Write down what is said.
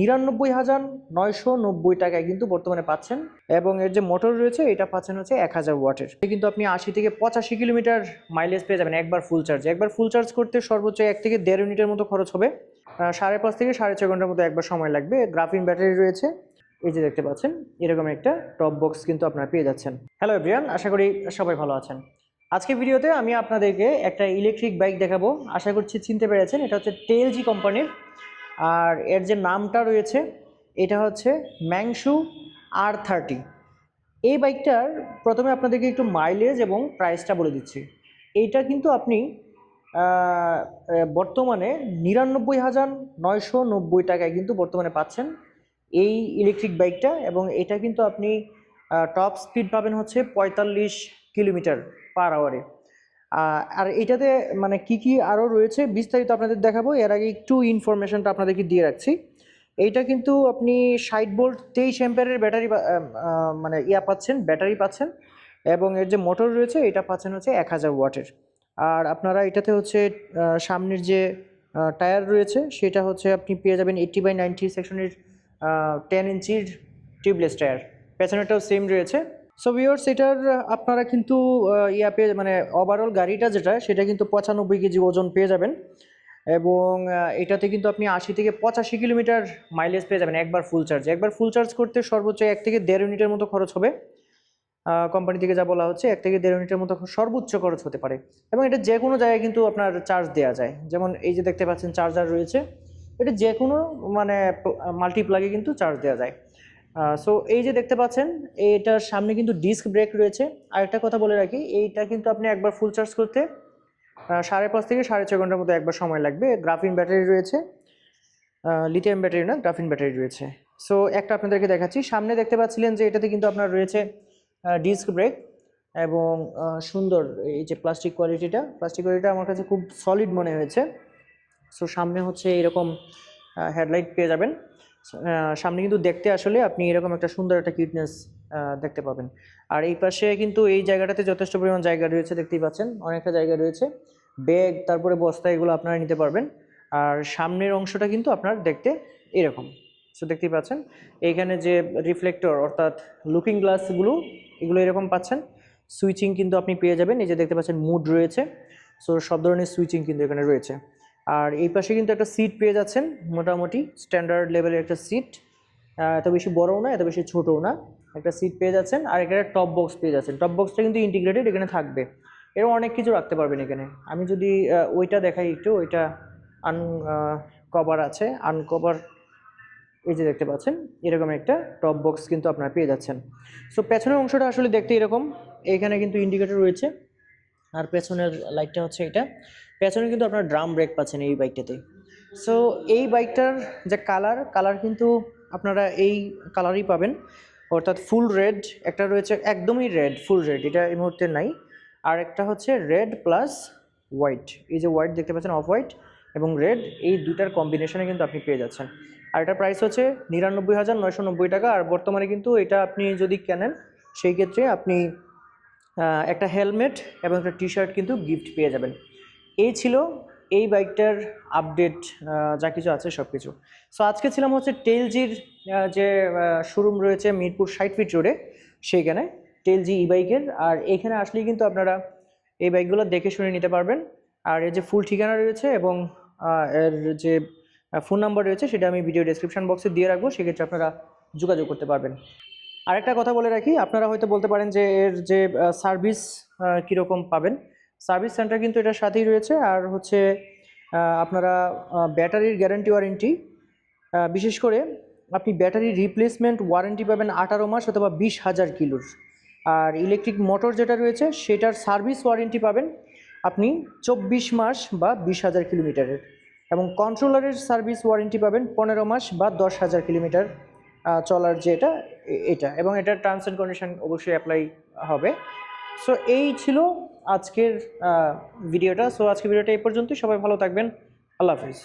99,990 টাকায় কিন্তু বর্তমানে পাচ্ছেন। এবং এর যে মোটর রয়েছে এটা পাচ্ছেন হচ্ছে 1000 ওয়াটের। কিন্তু আপনি 80 থেকে 85 কিলোমিটার মাইলেজ পেয়ে যাবেন একবার ফুল চার্জ। একবার ফুল চার্জ করতে সর্বোচ্চ 1 থেকে 1.5 মিনিটের মতো খরচ হবে। 5.5 থেকে 6.5 ঘন্টার মতো একবার সময় লাগবে। গ্রাফিন ব্যাটারি রয়েছে, এই যে দেখতে পাচ্ছেন এরকম একটা টপ বক্স কিন্তু আপনারা পেয়ে যাচ্ছেন। হ্যালো এভরিওয়ান, আশা করি সবাই ভালো আছেন। আজকের ভিডিওতে আমি আপনাদেরকে একটা ইলেকট্রিক বাইক দেখাবো। আশা করছি চিনতে পেরেছেন, এটা হচ্ছে টেলজি কোম্পানির। আর এর যে নামটা রয়েছে এটা হচ্ছে ম্যাংশু R30। এই বাইকটার প্রথমে আপনাদেরকে একটু মাইলেজ এবং প্রাইসটা বলে দিচ্ছি। এইটা কিন্তু আপনি বর্তমানে 99,990 টাকায় কিন্তু বর্তমানে পাচ্ছেন এই ইলেকট্রিক বাইকটা। এবং এটা কিন্তু আপনি টপ স্পিড পাবেন হচ্ছে 45 কিলোমিটার পার আওয়ারে। আর এটাতে মানে কি আরও রয়েছে বিস্তারিত আপনাদের দেখাবো। এর আগে একটু ইনফরমেশনটা আপনাদেরকে দিয়ে রাখছি। এইটা কিন্তু আপনি 60 ভোল্ট 23 অ্যাম্পিয়ারের ব্যাটারি মানে পাচ্ছেন, ব্যাটারি পাচ্ছেন। এবং এর যে মোটর রয়েছে এটা পাচ্ছেন হচ্ছে 1000 ওয়াটের। আর আপনারা এটাতে হচ্ছে সামনের যে টায়ার রয়েছে সেটা হচ্ছে আপনি পেয়ে যাবেন 80/90 সেকশনের 10 ইঞ্চির টিউবলেস টায়ার। পেছনেরটাও সেম রয়েছে। সো ভিউয়ার্স, এটার আপনারা কিন্তু পেয়ে মানে ওভারঅল গাড়িটা যেটা সেটা কিন্তু 95 কেজি ওজন পেয়ে যাবেন। এবং এটাতে কিন্তু আপনি 80 থেকে 85 কিলোমিটার মাইলেজ পেয়ে যাবেন একবার ফুল চার্জ। একবার ফুল চার্জ করতে সর্বোচ্চ 1 থেকে 1.5 মিনিটের মতো খরচ হবে। কোম্পানি থেকে যা বলা হচ্ছে 1 থেকে 1.5 মিনিটের মতো সর্বোচ্চ খরচ হতে পারে। এবং এটা যে কোনো জায়গায় কিন্তু আপনার চার্জ দেওয়া যায়। যেমন এই যে দেখতে পাচ্ছেন চার্জার রয়েছে, এটা যে কোনো মানে মাল্টিপ্লাগে কিন্তু চার্জ দেওয়া যায়। সো এই যে দেখতে পাচ্ছেন এটার সামনে কিন্তু ডিস্ক ব্রেক রয়েছে। আরেকটা কথা বলে রাখি, এইটা কিন্তু আপনি একবার ফুল চার্জ করতে 5.5 থেকে 6.5 ঘন্টার মতো একবার সময় লাগবে। গ্রাফিন ব্যাটারি রয়েছে, লিথিয়াম ব্যাটারি না, গ্রাফিন ব্যাটারি রয়েছে। সো একটা আপনাদেরকে দেখাচ্ছি। সামনে দেখতে পাচ্ছিলেন যে এটাতে কিন্তু আপনার রয়েছে ডিস্ক ব্রেক এবং সুন্দর এই যে প্লাস্টিক কোয়ালিটিটা আমার কাছে খুব সলিড মনে হয়েছে। সো সামনে হচ্ছে এরকম হেডলাইট পেয়ে যাবেন। সামনে কিন্তু দেখতে আসলে আপনি এরকম একটা সুন্দর একটা কিউটনেস দেখতে পাবেন। আর এই পাশে কিন্তু এই জায়গাটাতে যথেষ্ট পরিমাণ জায়গা রয়েছে, দেখতেই পাচ্ছেন অনেকটা জায়গা রয়েছে। ব্যাগ তারপরে বস্তা এগুলো আপনারা নিতে পারবেন। আর সামনের অংশটা কিন্তু আপনার দেখতে এরকম। সো দেখতেই পাচ্ছেন এইখানে যে রিফ্লেক্টর অর্থাৎ লুকিং গ্লাসগুলো এগুলো এরকম পাচ্ছেন। সুইচিং কিন্তু আপনি পেয়ে যাবেন, এই যে দেখতে পাচ্ছেন মুড রয়েছে। সো সব ধরনের সুইচিং কিন্তু এখানে রয়েছে। আর এই পাশে কিন্তু একটা সিট পেয়ে যাচ্ছেন, মোটামুটি স্ট্যান্ডার্ড লেভেলের একটা সিট। এত বেশি বড়ও না, এত বেশি ছোটও না, একটা সিট পেয়ে যাচ্ছেন। আর এখানে টপ বক্স পেয়ে যাচ্ছেন। টপ বক্সটা কিন্তু ইন্টিগ্রেটেড এখানে থাকবে। এরকম অনেক কিছু রাখতে পারবেন এখানে। আমি যদি ওইটা দেখাই একটু, ওইটা আনকভার আছে, আনকভার এই যে দেখতে পাচ্ছেন এরকম একটা টপ বক্স কিন্তু আপনারা পেয়ে যাচ্ছেন। সো পেছনের অংশটা আসলে দেখতে এরকম। এখানে কিন্তু ইন্ডিকেটর রয়েছে। আর পেছনের লাইটটা হচ্ছে এটা। পেছনে কিন্তু আপনার ড্রাম ব্রেক পাচ্ছেন এই বাইকটাতে। সো এই বাইকটার যে কালার কিন্তু আপনারা এই কালারই পাবেন, অর্থাৎ ফুল রেড একটা রয়েছে, একদমই রেড, ফুল রেড, এটা এই মুহূর্তে নাই। আর একটা হচ্ছে রেড প্লাস হোয়াইট, এই যে হোয়াইট দেখতে পাচ্ছেন, অফ হোয়াইট এবং রেড, এই দুটার কম্বিনেশনে কিন্তু আপনি পেয়ে যাচ্ছেন। আর এটার প্রাইস হচ্ছে 99,990 টাকা। আর বর্তমানে কিন্তু এটা আপনি যদি কেনেন সেই ক্ষেত্রে আপনি একটা হেলমেট এবং একটা টি শার্ট কিন্তু গিফট পেয়ে যাবেন। এই ছিল এই বাইকটার আপডেট, যা কিছু আছে সব কিছু। সো আজকে ছিলাম হচ্ছে টেলজির যে শোরুম রয়েছে মিরপুর 60 ফিট রোডে, সেইখানে টেলজি ই বাইকের। আর এখানে আসলেই কিন্তু আপনারা এই বাইকগুলো দেখে শুনে নিতে পারবেন। আর এর যে ফুল ঠিকানা রয়েছে এবং এর যে ফোন নাম্বার রয়েছে সেটা আমি ভিডিও ডেসক্রিপশন বক্সে দিয়ে রাখবো, সেক্ষেত্রে আপনারা যোগাযোগ করতে পারবেন। আরেকটা কথা বলে রাখি, আপনারা হয়তো বলতে পারেন যে এর যে সার্ভিস কীরকম পাবেন। সার্ভিস সেন্টার কিন্তু এটার সাথেই রয়েছে। আর হচ্ছে আপনারা ব্যাটারির গ্যারান্টি ওয়ারেন্টি, বিশেষ করে আপনি ব্যাটারি রিপ্লেসমেন্ট ওয়ারেন্টি পাবেন 18 মাস অথবা 20,000 কিলোর। আর ইলেকট্রিক মোটর যেটা রয়েছে সেটার সার্ভিস ওয়ারেন্টি পাবেন আপনি 24 মাস বা 20,000 কিলোমিটারের। এবং কন্ট্রোলারের সার্ভিস ওয়ারেন্টি পাবেন 15 মাস বা 10,000 কিলোমিটার চলার যেটা এটা। এবং এটার টার্মস অ্যান্ড কন্ডিশন অবশ্যই অ্যাপ্লাই হবে। সো এই ছিল আজকের ভিডিওটা। সো আজকের ভিডিওটা এই পর্যন্তই। সবাই ভালো থাকবেন। আল্লাহ হাফিজ।